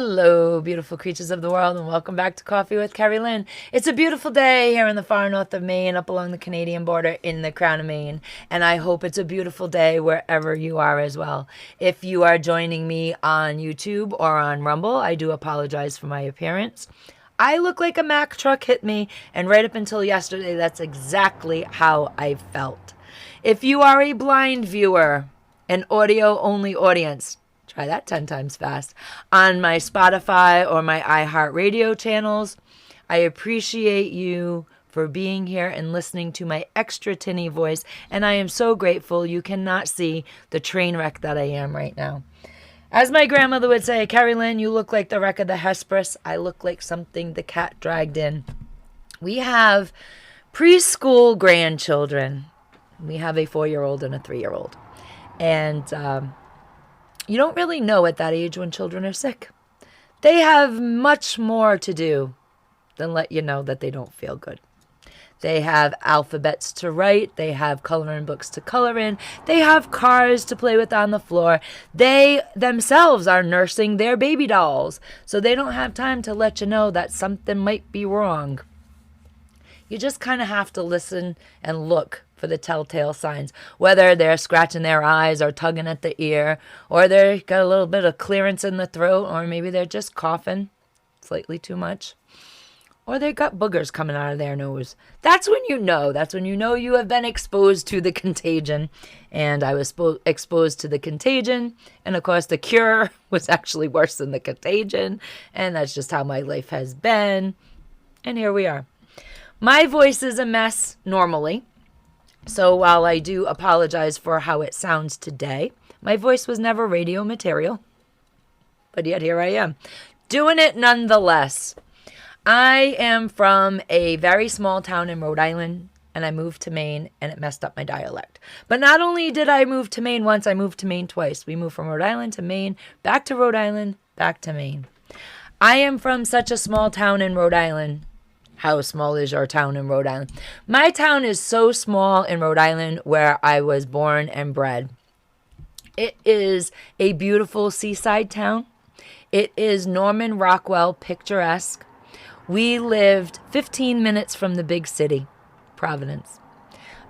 Hello, beautiful creatures of the world, and welcome back to Coffee with Kerri-Lynn. It's a beautiful day here in the far north of Maine, up along the Canadian border in the Crown of Maine, and I hope it's a beautiful day wherever you are as well. If you are joining me on YouTube or on Rumble, I do apologize for my appearance. I look like a Mack truck hit me, and right up until yesterday, that's exactly how I felt. If you are a blind viewer, an audio-only audience, try that 10 times fast, on my Spotify or my iHeartRadio channels, I appreciate you for being here and listening to my extra tinny voice, and I am so grateful you cannot see the train wreck that I am right now. As my grandmother would say, Kerri-Lynn, you look like the wreck of the Hesperus. I look like something the cat dragged in. We have preschool grandchildren. We have a 4-year-old and a 3-year-old. And you don't really know at that age when children are sick. They have much more to do than let you know that they don't feel good. They have alphabets to write. They have coloring books to color in. They have cars to play with on the floor. They themselves are nursing their baby dolls, so they don't have time to let you know that something might be wrong. You just kind of have to listen and look for the telltale signs, whether they're scratching their eyes or tugging at the ear, or they got a little bit of clearance in the throat, or maybe they're just coughing slightly too much, or they got boogers coming out of their nose. That's when you know. That's when you know you have been exposed to the contagion. And I was exposed to the contagion, and of course the cure was actually worse than the contagion, and that's just how my life has been. And here we are. My voice is a mess normally. So while I do apologize for how it sounds today, my voice was never radio material. But yet here I am, doing it nonetheless. I am from a very small town in Rhode Island, and I moved to Maine, and it messed up my dialect. But not only did I move to Maine once, I moved to Maine twice. We moved from Rhode Island to Maine, back to Rhode Island, back to Maine. I am from such a small town in Rhode Island. How small is your town in Rhode Island? My town is so small in Rhode Island where I was born and bred. It is a beautiful seaside town. It is Norman Rockwell picturesque. We lived 15 minutes from the big city, Providence.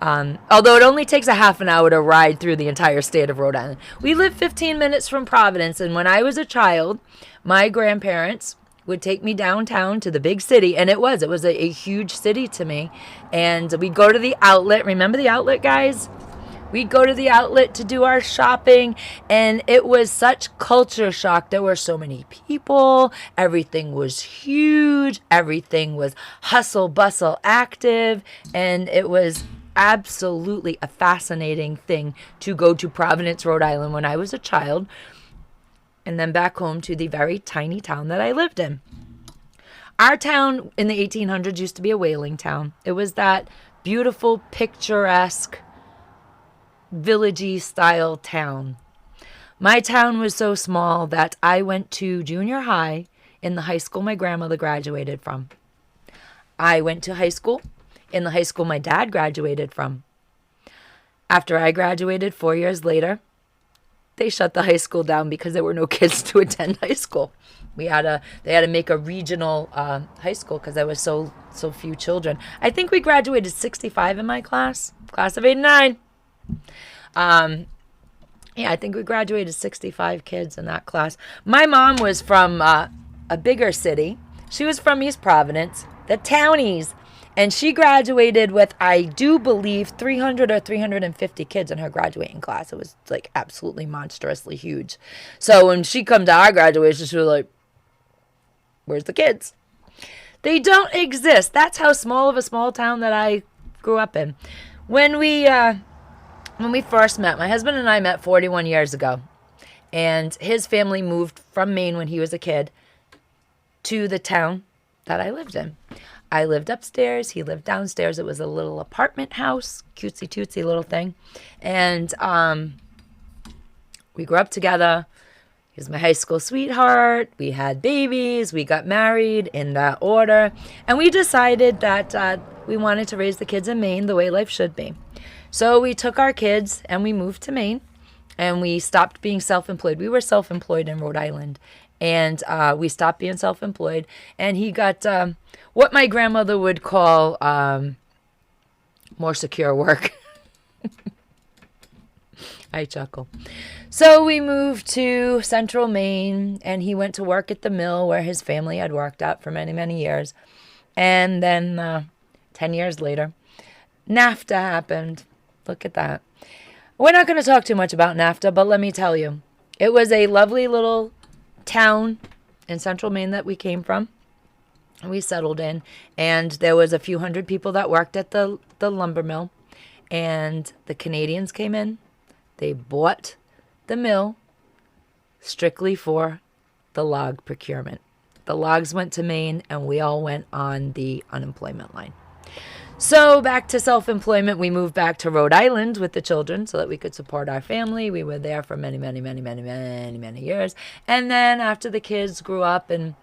Although it only takes a half an hour to ride through the entire state of Rhode Island. We lived 15 minutes from Providence, and when I was a child, my grandparents would take me downtown to the big city, and it was a huge city to me. And we'd go to the outlet. Remember the outlet, guys? We'd go to the outlet to do our shopping, and it was such culture shock. There were so many people. Everything was huge. Everything was hustle, bustle, active, and it was absolutely a fascinating thing to go to Providence, Rhode Island when I was a child, and then back home to the very tiny town that I lived in. Our town in the 1800s used to be a whaling town. It was that beautiful, picturesque, villagey style town. My town was so small that I went to junior high in the high school my grandmother graduated from. I went to high school in the high school my dad graduated from. After I graduated 4 years later, they shut the high school down because there were no kids to attend high school. They had to make a regional high school because there was so few children. I think we graduated 65 in my class of 89. I think we graduated 65 kids in that class. My mom was from a bigger city. She was from East Providence, the Townies. And she graduated with, I do believe, 300 or 350 kids in her graduating class. It was like absolutely monstrously huge. So when she come to our graduation, she was like, where's the kids? They don't exist. That's how small of a small town that I grew up in. When we first met, my husband and I met 41 years ago. And his family moved from Maine when he was a kid to the town that I lived in. I lived upstairs. He lived downstairs. It was a little apartment house, cutesy little thing. And we grew up together. He was my high school sweetheart. We had babies. We got married in that order. And we decided that we wanted to raise the kids in Maine the way life should be. So we took our kids and we moved to Maine. And we stopped being self-employed. We were self-employed in Rhode Island. and we stopped being self-employed, and he got what my grandmother would call more secure work. I chuckle. So we moved to Central Maine, and he went to work at the mill where his family had worked at for many, many years. And then 10 years later, NAFTA happened. Look at that. We're not going to talk too much about NAFTA, but let me tell you, it was a lovely little town in Central Maine that we came from. We settled in, and there was a few hundred people that worked at the lumber mill, and the Canadians came in. They bought the mill strictly for the log procurement. The logs went to Maine, and we all went on the unemployment line. So back to self-employment, we moved back to Rhode Island with the children so that we could support our family. We were there for many, many, many, many, many, many years. And then after the kids grew up and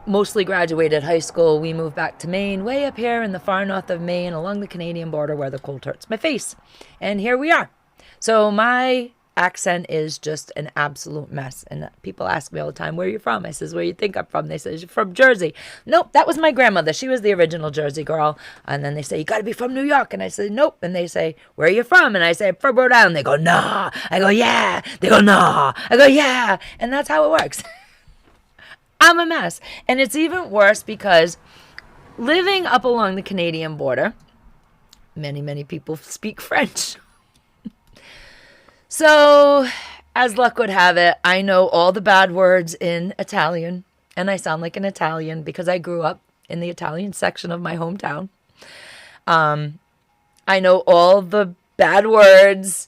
mostly graduated high school, we moved back to Maine, way up here in the far north of Maine, along the Canadian border where the cold hurts my face. And here we are. So my accent is just an absolute mess. And people ask me all the time, where are you from? I says, where you think I'm from? They say, you're from Jersey. Nope, that was my grandmother. She was the original Jersey girl. And then they say, you got to be from New York. And I say, nope. And they say, where are you from? And I say, from Rhode Island. They go, nah. I go, yeah. They go, nah. I go, yeah. And that's how it works. I'm a mess. And it's even worse because living up along the Canadian border, many, many people speak French. So, as luck would have it, I know all the bad words in Italian, and I sound like an Italian because I grew up in the Italian section of my hometown. I know all the bad words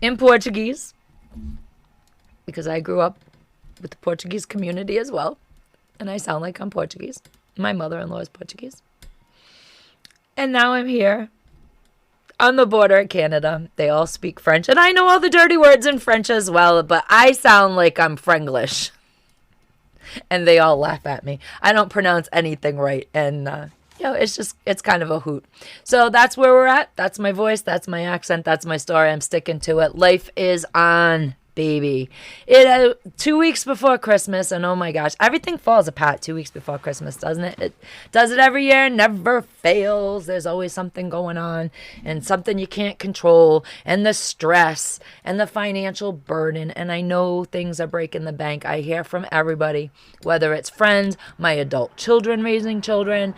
in Portuguese because I grew up with the Portuguese community as well, and I sound like I'm Portuguese. My mother-in-law is Portuguese. And now I'm here on the border of Canada. They all speak French, and I know all the dirty words in French as well, but I sound like I'm Frenglish. And they all laugh at me. I don't pronounce anything right, and it's kind of a hoot. So that's where we're at. That's my voice, that's my accent, that's my story. I'm sticking to it. Life is on, baby. 2 weeks before Christmas, and oh my gosh, everything falls apart 2 weeks before Christmas, doesn't it? It does it every year, never fails. There's always something going on, and something you can't control, and the stress, and the financial burden, and I know things are breaking the bank. I hear from everybody, whether it's friends, my adult children raising children.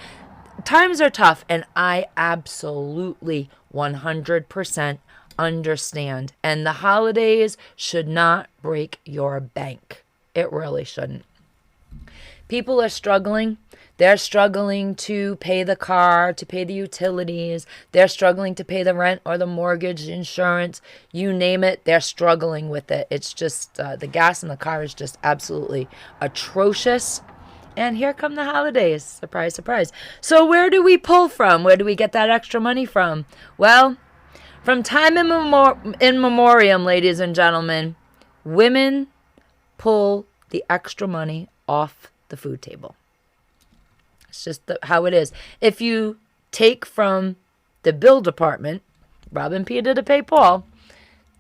Times are tough, and I absolutely 100% understand. And the holidays should not break your bank. It really shouldn't. People are struggling. They're struggling to pay the car, to pay the utilities. They're struggling to pay the rent or the mortgage, insurance, you name it. They're struggling with it. It's just the gas in the car is just absolutely atrocious. And here come the holidays. Surprise, surprise. So where do we pull from? Where do we get that extra money from? Well, from time in memoriam, ladies and gentlemen, women pull the extra money off the food table. It's just how it is. If you take from the bill department, robbing Peter to pay Paul,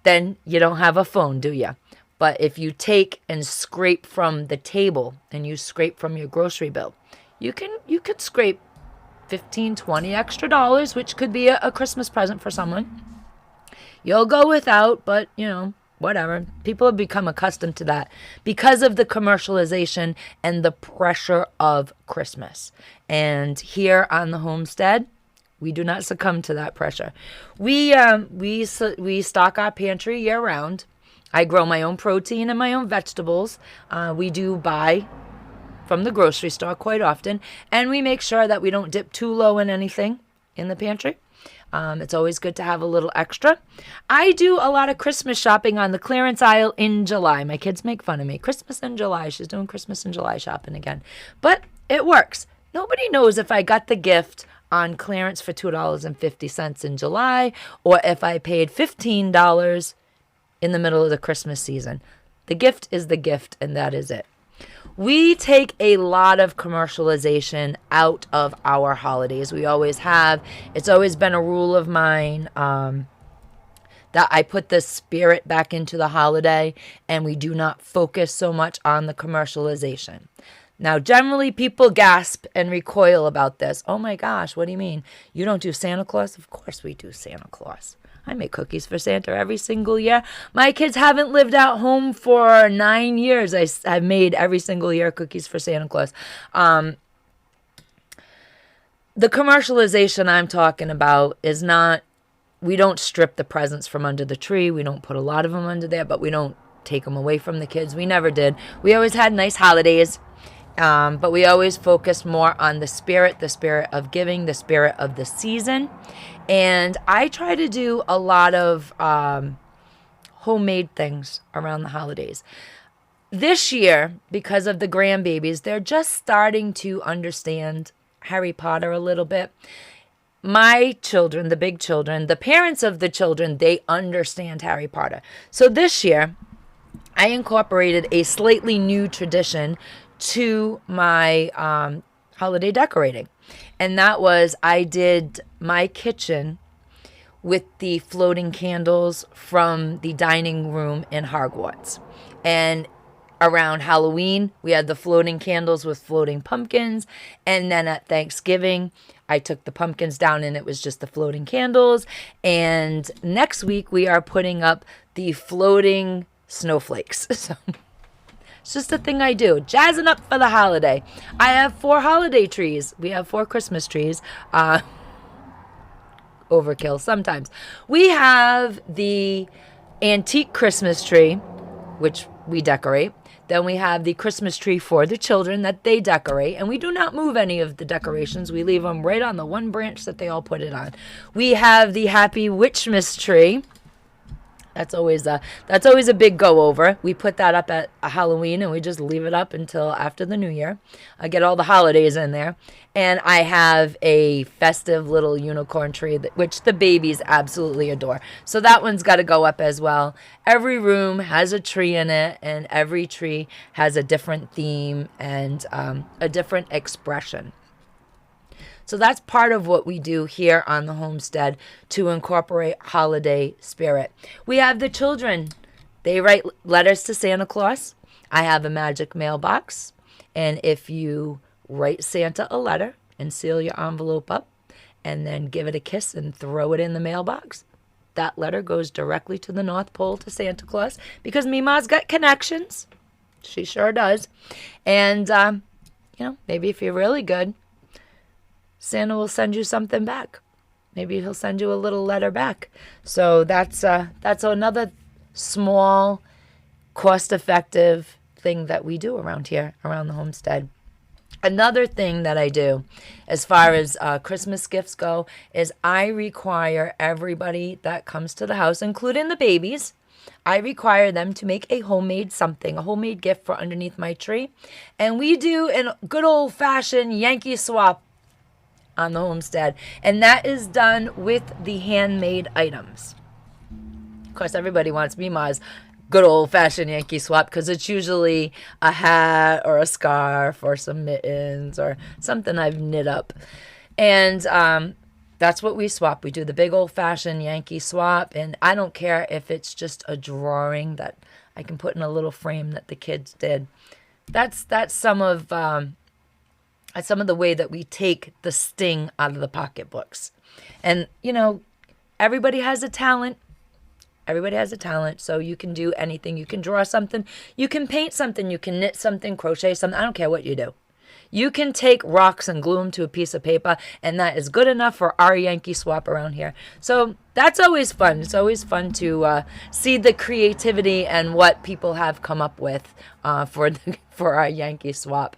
then you don't have a phone, do you? But if you take and scrape from the table and you scrape from your grocery bill, you could scrape $15, $20 extra dollars, which could be a Christmas present for someone. You'll go without, but, whatever. People have become accustomed to that because of the commercialization and the pressure of Christmas. And here on the homestead, we do not succumb to that pressure. We stock our pantry year-round. I grow my own protein and my own vegetables. We do buy from the grocery store quite often. And we make sure that we don't dip too low in anything in the pantry. It's always good to have a little extra. I do a lot of Christmas shopping on the clearance aisle in July. My kids make fun of me. Christmas in July. She's doing Christmas in July shopping again. But it works. Nobody knows if I got the gift on clearance for $2.50 in July or if I paid $15 in the middle of the Christmas season. The gift is the gift, and that is it. We take a lot of commercialization out of our holidays. We always have. It's always been a rule of mine that I put the spirit back into the holiday and we do not focus so much on the commercialization. Now, generally, people gasp and recoil about this. Oh my gosh, what do you mean? You don't do Santa Claus? Of course we do Santa Claus. I make cookies for Santa every single year. My kids haven't lived at home for 9 years. I've made every single year cookies for Santa Claus. The commercialization I'm talking about is not, we don't strip the presents from under the tree. We don't put a lot of them under there, but we don't take them away from the kids. We never did. We always had nice holidays. But we always focus more on the spirit of giving, the spirit of the season. And I try to do a lot of homemade things around the holidays. This year, because of the grandbabies, they're just starting to understand Harry Potter a little bit. My children, the big children, the parents of the children, they understand Harry Potter. So this year, I incorporated a slightly new tradition to my holiday decorating. And that was, I did my kitchen with the floating candles from the dining room in Hogwarts. And around Halloween, we had the floating candles with floating pumpkins. And then at Thanksgiving, I took the pumpkins down and it was just the floating candles. And next week, we are putting up the floating snowflakes. So it's just a thing I do, jazzing up for the holiday. I have 4 holiday trees. We have 4 Christmas trees. Overkill sometimes. We have the antique Christmas tree, which we decorate. Then we have the Christmas tree for the children that they decorate. And we do not move any of the decorations. We leave them right on the one branch that they all put it on. We have the Happy Witchmas tree. That's always a big go over. We put that up at Halloween and we just leave it up until after the New Year. I get all the holidays in there. And I have a festive little unicorn tree, which the babies absolutely adore. So that one's got to go up as well. Every room has a tree in it, and every tree has a different theme and a different expression. So that's part of what we do here on the homestead to incorporate holiday spirit. We have the children. They write letters to Santa Claus. I have a magic mailbox. And if you write Santa a letter and seal your envelope up and then give it a kiss and throw it in the mailbox, that letter goes directly to the North Pole to Santa Claus because Mima's got connections. She sure does. And, maybe if you're really good, Santa will send you something back. Maybe he'll send you a little letter back. So that's another small, cost-effective thing that we do around here, around the homestead. Another thing that I do as far as Christmas gifts go is I require everybody that comes to the house, including the babies, I require them to make a homemade something, a homemade gift for underneath my tree. And we do a good old-fashioned Yankee swap on the homestead, and that is done with the handmade items. Of course, everybody wants Mima's good old-fashioned Yankee swap because it's usually a hat or a scarf or some mittens or something I've knit up. And that's what we swap. We do the big old-fashioned Yankee swap, and I don't care if it's just a drawing that I can put in a little frame that the kids did. That's some of the way that we take the sting out of the pocketbooks. And, everybody has a talent. Everybody has a talent, so you can do anything. You can draw something. You can paint something. You can knit something, crochet something. I don't care what you do. You can take rocks and glue them to a piece of paper, and that is good enough for our Yankee swap around here. So that's always fun. It's always fun to see the creativity and what people have come up with for our Yankee swap.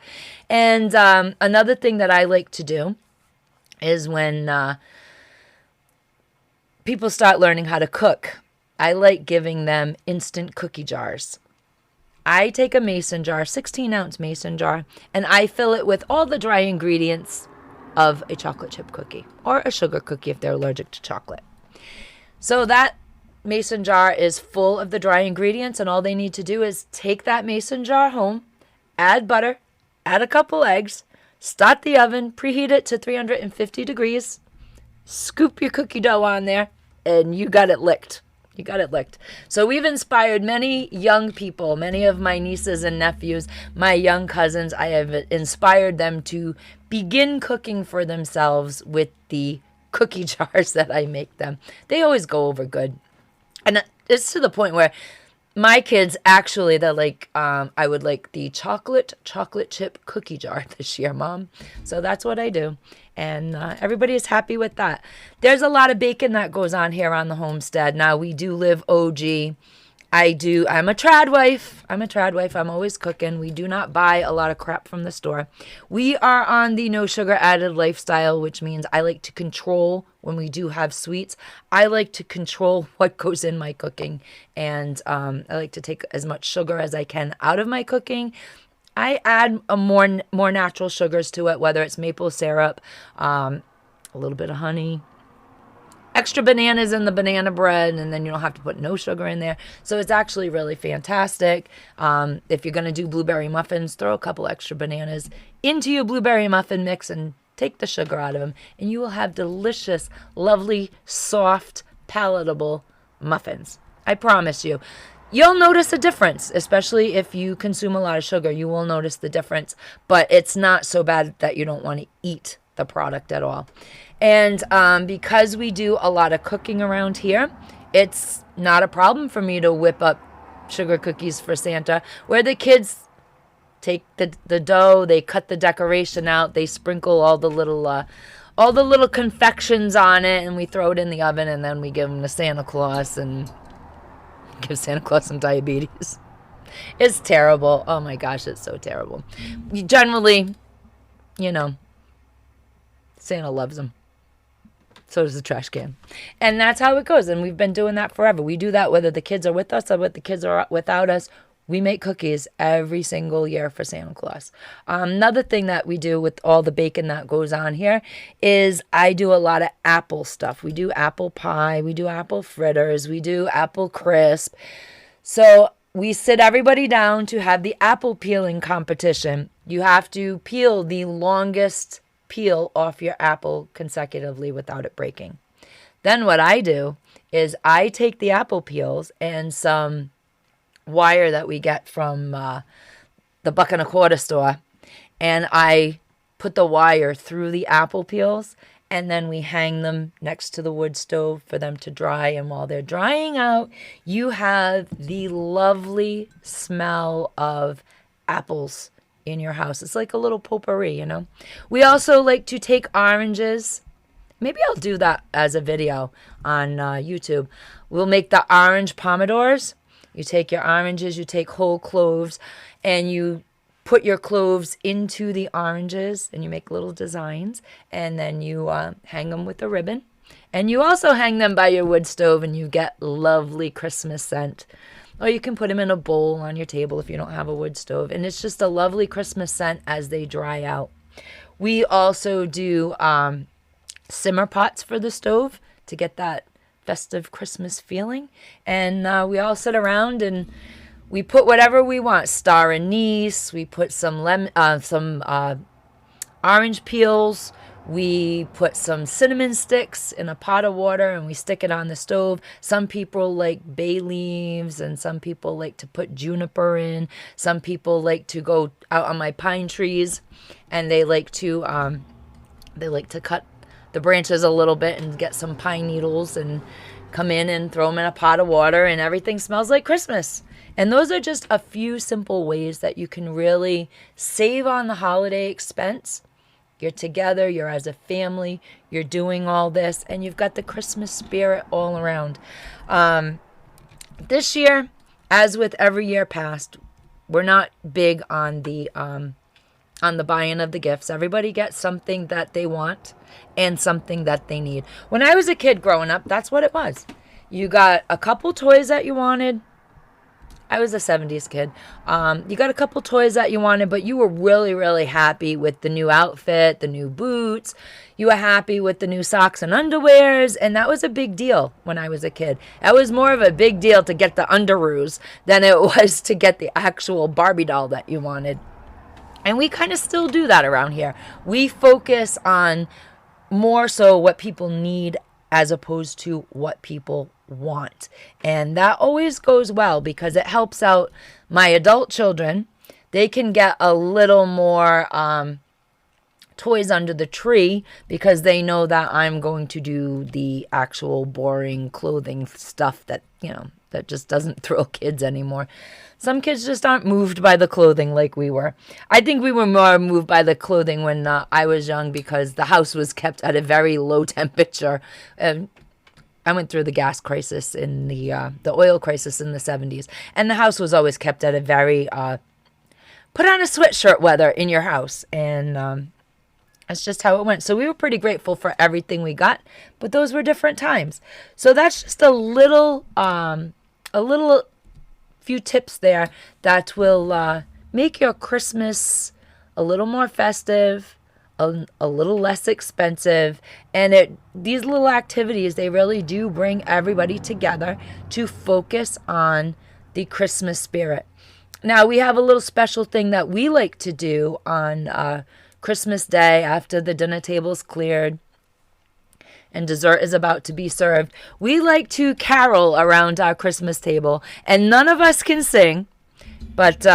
And another thing that I like to do is when people start learning how to cook, I like giving them instant cookie jars. I take a mason jar, 16-ounce mason jar, and I fill it with all the dry ingredients of a chocolate chip cookie or a sugar cookie if they're allergic to chocolate. So that mason jar is full of the dry ingredients, and all they need to do is take that mason jar home, add butter, add a couple eggs, start the oven, preheat it to 350 degrees, scoop your cookie dough on there, and you got it licked. You got it licked. So we've inspired many young people, many of my nieces and nephews, my young cousins. I have inspired them to begin cooking for themselves with the cookie jars that I make them. They always go over good. And it's to the point where my kids actually, they're like, I would like the chocolate chip cookie jar this year, Mom. So that's what I do. And everybody is happy with that. There's a lot of baking that goes on here on the homestead. Now, we do live OG. I'm a trad wife. I'm always cooking. We do not buy a lot of crap from the store. We are on the no sugar added lifestyle, which means I like to control when we do have sweets. I like to control what goes in my cooking. And I like to take as much sugar as I can out of my cooking. I add more natural sugars to it, whether it's maple syrup, a little bit of honey, extra bananas in the banana bread, and then you don't have to put no sugar in there. So it's actually really fantastic. If you're going to do blueberry muffins, throw a couple extra bananas into your blueberry muffin mix and take the sugar out of them, and you will have delicious, lovely, soft, palatable muffins. I promise you. You'll notice a difference, especially if you consume a lot of sugar. You will notice the difference, but it's not so bad that you don't want to eat the product at all. And because we do a lot of cooking around here, it's not a problem for me to whip up sugar cookies for Santa, where the kids take the dough, they cut the decoration out, they sprinkle all the little confections on it, and we throw it in the oven, and then we give them to Santa Claus and give Santa Claus some diabetes. It's terrible. Oh my gosh, it's so terrible. Generally, Santa loves them. So does the trash can. And that's how it goes. And we've been doing that forever. We do that whether the kids are with us or whether the kids are without us. We make cookies every single year for Santa Claus. Another thing that we do with all the bacon that goes on here is I do a lot of apple stuff. We do apple pie. We do apple fritters. We do apple crisp. So we sit everybody down to have the apple peeling competition. You have to peel the longest peel off your apple consecutively without it breaking. Then what I do is I take the apple peels and some wire that we get from the $1.25 store, and I put the wire through the apple peels, and then we hang them next to the wood stove for them to dry. And while they're drying out, you have the lovely smell of apples in your house. It's like a little potpourri, We also like to take oranges. Maybe I'll do that as a video on YouTube. We'll make the orange pomodors. You take your oranges, you take whole cloves, and you put your cloves into the oranges, and you make little designs, and then you hang them with a ribbon. And you also hang them by your wood stove, and you get lovely Christmas scent. Or you can put them in a bowl on your table if you don't have a wood stove. And it's just a lovely Christmas scent as they dry out. We also do simmer pots for the stove to get that festive Christmas feeling. And we all sit around and we put whatever we want. Star anise. We put some orange peels. We put some cinnamon sticks in a pot of water and we stick it on the stove. Some people like bay leaves and some people like to put juniper in. Some people like to go out on my pine trees and they like to cut the branches a little bit and get some pine needles and come in and throw them in a pot of water and everything smells like Christmas. And those are just a few simple ways that you can really save on the holiday expense. You're together, you're as a family, you're doing all this, and you've got the Christmas spirit all around. This year, as with every year past, we're not big on the buying of the gifts. Everybody gets something that they want and something that they need. When I was a kid growing up, that's what it was. You got a couple toys that you wanted. I was a 70s kid. You got a couple toys that you wanted, but you were really, really happy with the new outfit, the new boots. You were happy with the new socks and underwears, and that was a big deal when I was a kid. That was more of a big deal to get the underoos than it was to get the actual Barbie doll that you wanted. And we kind of still do that around here. We focus on more so what people need as opposed to what people want. And that always goes well because it helps out my adult children. They can get a little more toys under the tree because they know that I'm going to do the actual boring clothing stuff that, that just doesn't thrill kids anymore. Some kids just aren't moved by the clothing like we were. I think we were more moved by the clothing when I was young because the house was kept at a very low temperature. I went through the gas crisis in the oil crisis in the 70s, and the house was always kept at a very put on a sweatshirt weather in your house, and that's just how it went. So we were pretty grateful for everything we got, but those were different times. So that's just a little few tips there that will make your Christmas a little more festive, a little less expensive, and these little activities, they really do bring everybody together to focus on the Christmas spirit. Now, we have a little special thing that we like to do on Christmas Day after the dinner table's cleared and dessert is about to be served. We like to carol around our Christmas table, and none of us can sing, but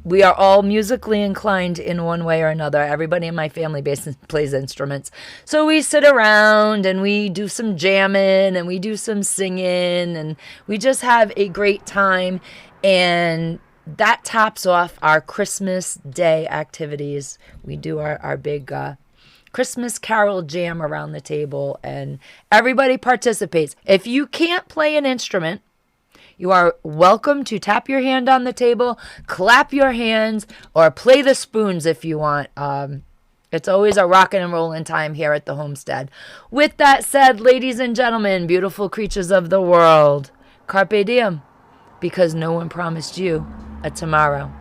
we are all musically inclined in one way or another. Everybody in my family plays instruments. So we sit around and we do some jamming and we do some singing and we just have a great time. And that tops off our Christmas Day activities. We do our big Christmas carol jam around the table and everybody participates. If you can't play an instrument, you are welcome to tap your hand on the table, clap your hands, or play the spoons if you want. It's always a rockin' and rollin' time here at the homestead. With that said, ladies and gentlemen, beautiful creatures of the world, carpe diem, because no one promised you a tomorrow.